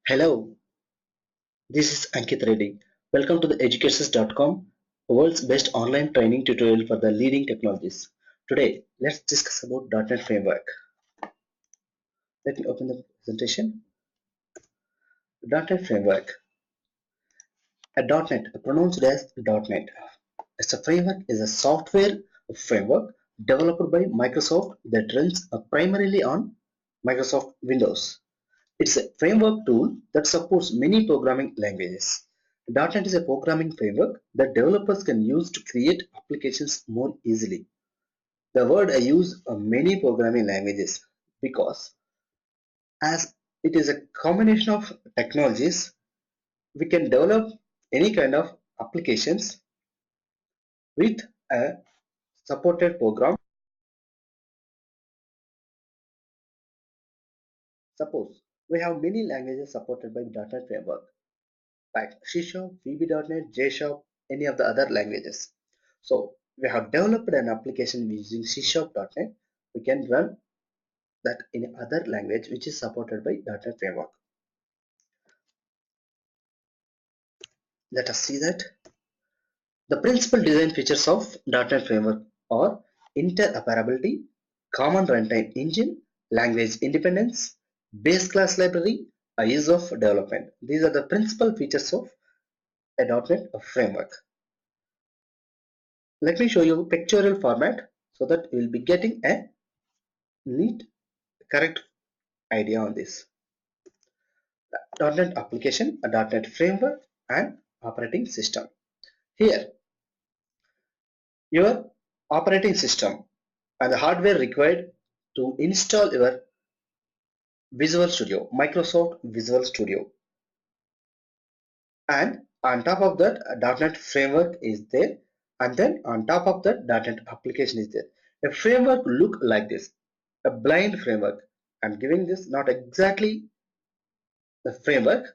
Hello, this is Ankit Reddy. Welcome to the educators.com, world's best online training tutorial for the leading technologies. Today, let's discuss about .NET Framework. Let me open the presentation. .NET Framework. .NET, pronounced as .NET. It's a framework is a software framework developed by Microsoft that runs primarily on Microsoft Windows. It's a framework tool that supports many programming languages. .NET is a programming framework that developers can use to create applications more easily. The word I use many programming languages because as it is a combination of technologies, we can develop any kind of applications with a supported program. Suppose we have many languages supported by .NET framework like C Sharp, VB.NET, J Sharp, any of the other languages. So we have developed an application using C Sharp.NET. We can run that in other language which is supported by .NET framework. Let us see that. The principal design features of .NET framework are interoperability, common runtime engine, language independence, base class library, ease of development. These are the principal features of a .NET framework. Let me show you pictorial format so that we will be getting a neat correct idea on this. .NET application, a .NET framework and operating system. Here your operating system and the hardware required to install your Visual Studio, Microsoft Visual Studio, and on top of that a .NET framework is there, and then on top of that .NET application is there. A framework look like this, a blind framework. I'm giving this not exactly the framework.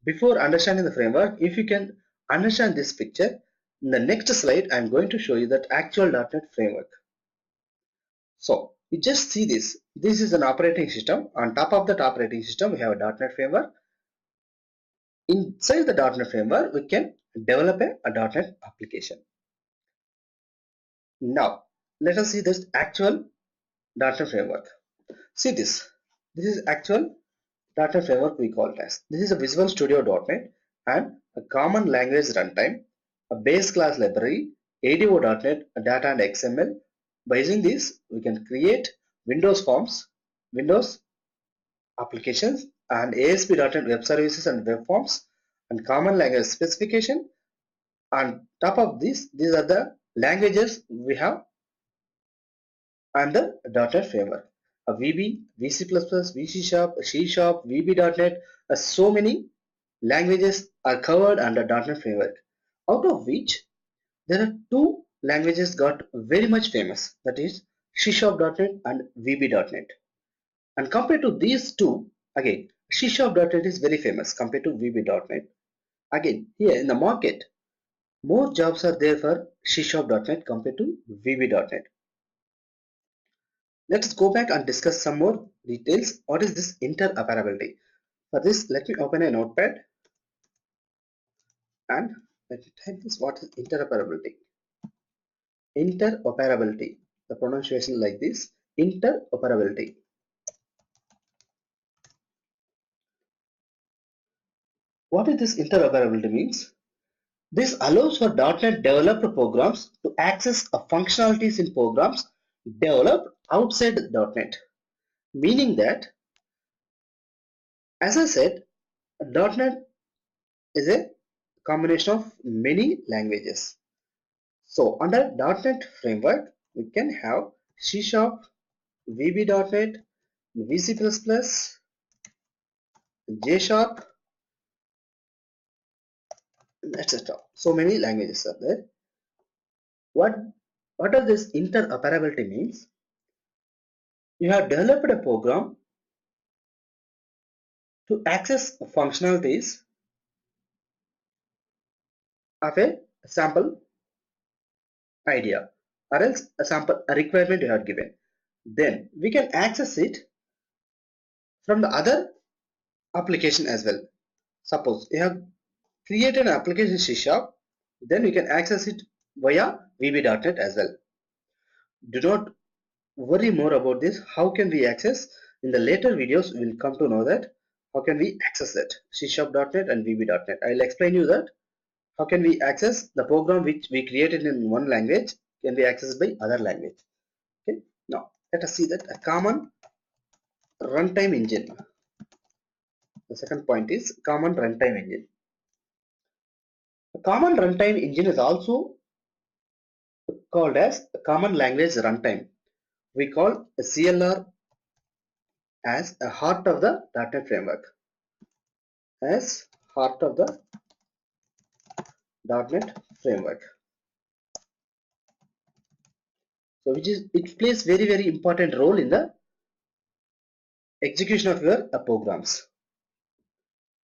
Before understanding the framework, if you can understand this picture, in the next slide I'm going to show you that actual .NET framework. So you just see this. This is an operating system. On top of that operating system, we have a .NET framework. Inside the .NET framework, we can develop a .NET application. Now, let us see this actual .NET framework. See this. This is actual .NET framework we call it as. This is a Visual Studio.NET and a common language runtime, a base class library, ADO.NET, data and XML. By using this, we can create Windows forms, Windows applications, and ASP.NET web services and web forms, and common language specification. On top of this, these are the languages we have under .NET framework. VB, VC++, VC Sharp, C Sharp, VB.NET, so many languages are covered under .NET framework, out of which there are two languages got very much famous, that is C Sharp.NET and VB.NET. And compared to these two, again C Sharp.NET is very famous compared to VB.NET. Again, here in the market, more jobs are there for C Sharp.NET compared to VB.NET. Let's go back and discuss some more details. What is this interoperability? For this, let me open a notepad and let me type this. What is interoperability? Interoperability. The pronunciation like this. Interoperability. What is this interoperability means? This allows for .NET developed programs to access functionalities in programs developed outside .NET. Meaning that, as I said, .NET is a combination of many languages. So under .NET framework, we can have C Sharp, VB.NET, VC++, J Sharp, etc. So many languages are there. What does this interoperability means? You have developed a program to access functionalities of a sample idea or else a sample requirement you have given. Then we can access it from the other application as well. Suppose you have created an application C Sharp, then you can access it via VB.NET as well. Do not worry more about this. How can we access? In the later videos, we will come to know that how can we access that C Sharp.NET and VB.NET. I will explain you that how can we access the program which we created in one language can be accessed by other language. Okay. Now let us see that a common runtime engine. The second point is common runtime engine. A common runtime engine is also called as a common language runtime. We call a CLR as a heart of the .NET framework. As heart of the .NET framework. So it plays very important role in the execution of your programs.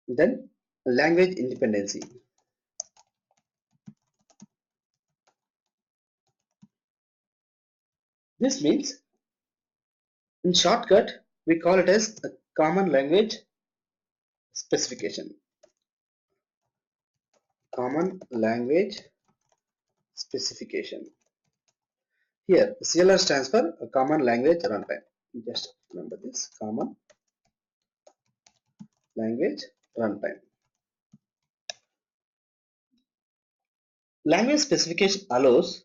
Then language independency. This means in shortcut we call it as a common language specification. Common language specification. Here CLR stands for a common language runtime. Just remember this, common language runtime. Language specification allows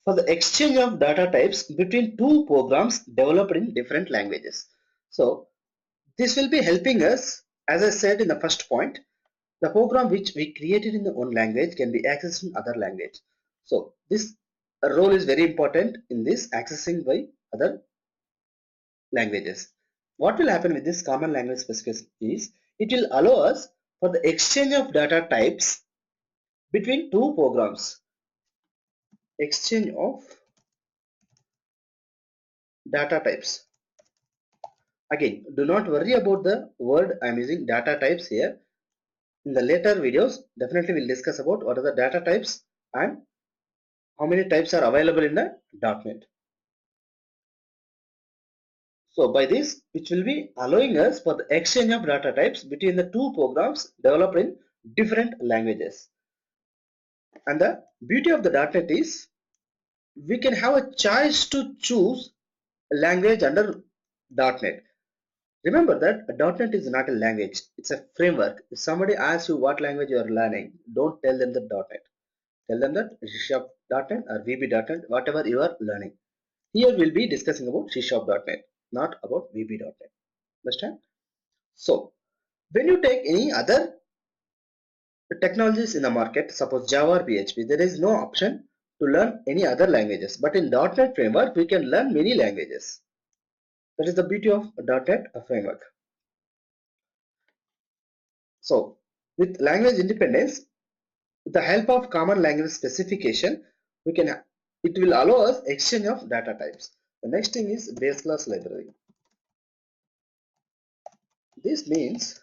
for the exchange of data types between two programs developed in different languages. So this will be helping us, as I said in the first point, the program which we created in the one language can be accessed in other language. So this role is very important in this accessing by other languages. What will happen with this common language specification is it will allow us for the exchange of data types between two programs. Exchange of data types. Again, do not worry about the word I am using, data types here. In the later videos, definitely we'll discuss about what are the data types and how many types are available in the .NET. So by this, which will be allowing us for the exchange of data types between the two programs developed in different languages. And the beauty of the .NET is we can have a choice to choose a language under .NET. Remember that a .NET is not a language, it's a framework. If somebody asks you what language you are learning, don't tell them the .NET. Tell them that C#.NET or VB.NET, whatever you are learning. Here we'll be discussing about C#.NET, not about VB.NET. Understand? So, when you take any other technologies in the market, suppose Java or PHP, there is no option to learn any other languages. But in .NET framework, we can learn many languages. That is the beauty of .NET framework. So, with language independence, with the help of common language specification, it will allow us exchange of data types. The next thing is base class library. This means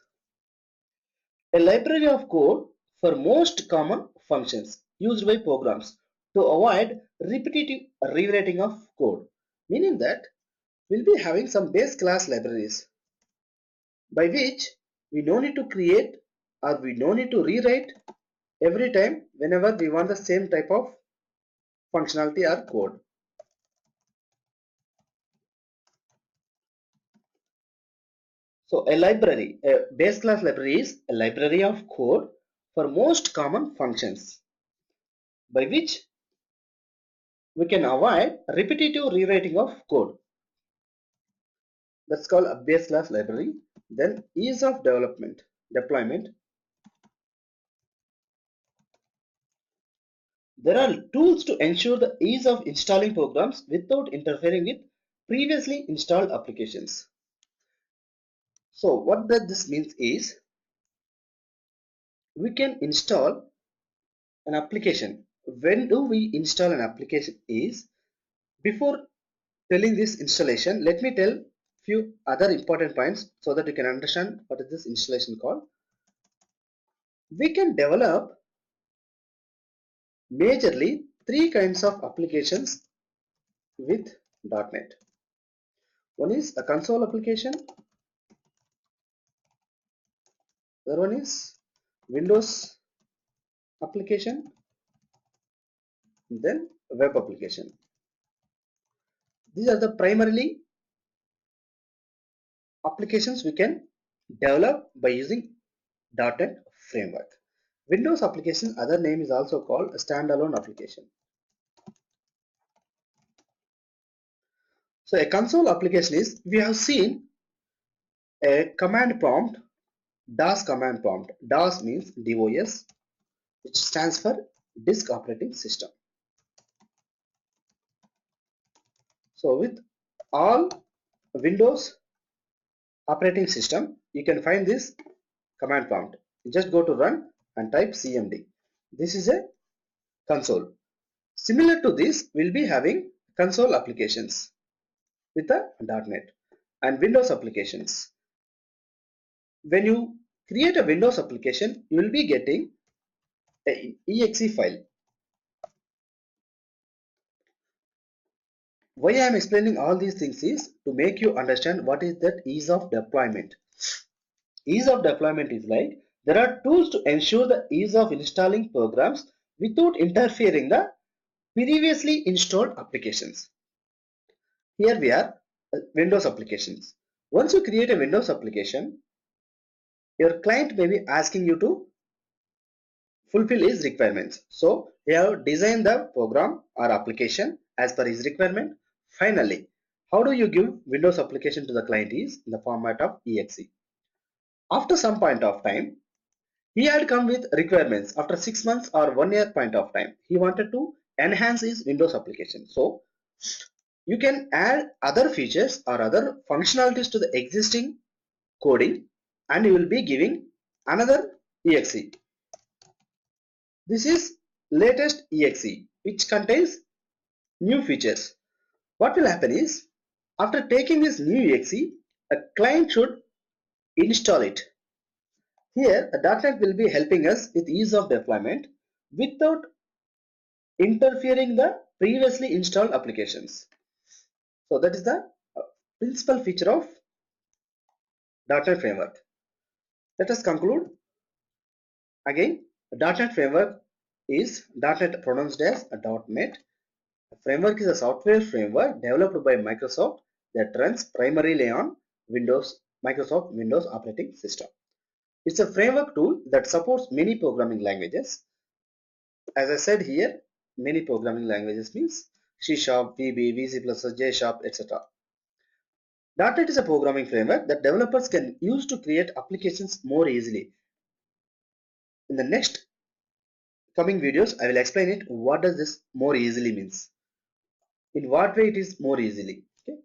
a library of code for most common functions used by programs to avoid repetitive rewriting of code. Meaning that we'll be having some base class libraries by which we no need to create or we no need to rewrite every time whenever we want the same type of functionality or code. So a base class library is a library of code for most common functions by which we can avoid repetitive rewriting of code. That's called a base class library. Then ease of deployment. There are tools to ensure the ease of installing programs without interfering with previously installed applications. So what this means is we can install an application. When do we install an application is, before telling this installation, let me tell few other important points so that you can understand what is this installation called. We can develop majorly three kinds of applications with .NET. One is a console application, Other one is Windows application, then web application. These are the primarily applications we can develop by using .NET framework. Windows application, other name is also called a standalone application. So a console application is, we have seen a command prompt, DOS command prompt. DOS means DOS, which stands for Disk Operating System. So with all Windows operating system, you can find this command prompt. You just go to run and type CMD. This is a console. Similar to this, we'll be having console applications with the .NET and Windows applications. When you create a Windows application, you will be getting an exe file. Why I am explaining all these things is to make you understand what is that ease of deployment. Ease of deployment is like, there are tools to ensure the ease of installing programs without interfering the previously installed applications. Here we are, Windows applications. Once you create a Windows application, your client may be asking you to fulfill his requirements. So you have designed the program or application as per his requirement. Finally, how do you give Windows application to the client is in the format of exe. After some point of time, he had come with requirements after 6 months or 1 year point of time. He wanted to enhance his Windows application. So you can add other features or other functionalities to the existing coding and you will be giving another exe. This is latest exe which contains new features. What will happen is, after taking this new exe, a client should install it. Here, .NET will be helping us with ease of deployment without interfering the previously installed applications. So that is the principal feature of .NET framework. Let us conclude. Again, .NET framework is .NET pronounced as a .NET. A framework is a software framework developed by Microsoft that runs primarily on Microsoft Windows operating system. It's a framework tool that supports many programming languages. As I said here, many programming languages means C#, VB, VC++, J#, etc. .NET is a programming framework that developers can use to create applications more easily. In the next coming videos, I will explain it. What does this more easily means? In what way it is more easily? Okay.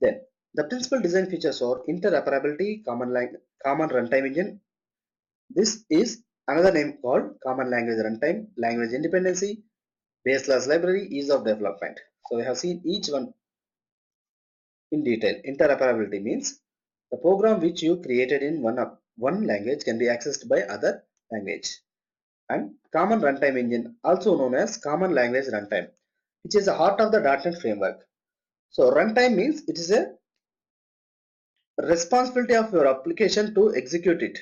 Then the principal design features are interoperability, common runtime engine. This is another name called common language runtime, language independency, base class library, ease of development. So we have seen each one in detail. Interoperability means the program which you created in one language can be accessed by other language. And common runtime engine, also known as common language runtime, which is the heart of the .NET framework. So runtime means it is a responsibility of your application to execute it,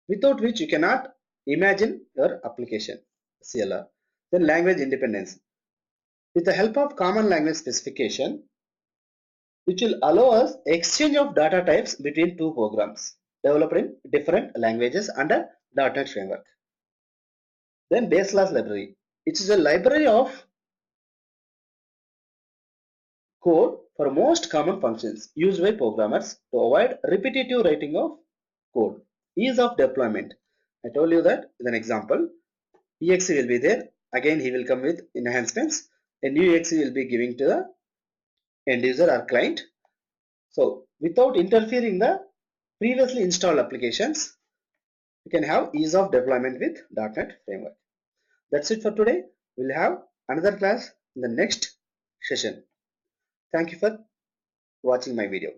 without which you cannot imagine your application, CLR. Then language independence. With the help of common language specification, which will allow us exchange of data types between two programs developed in different languages under .NET framework. Then base class library. It is a library of code for most common functions used by programmers to avoid repetitive writing of code. Ease of deployment. I told you that with an example. exe will be there. Again, he will come with enhancements. A new exe will be giving to the end user or client. So without interfering the previously installed applications, you can have ease of deployment with .NET framework. That's it for today. We'll have another class in the next session. Thank you for watching my video.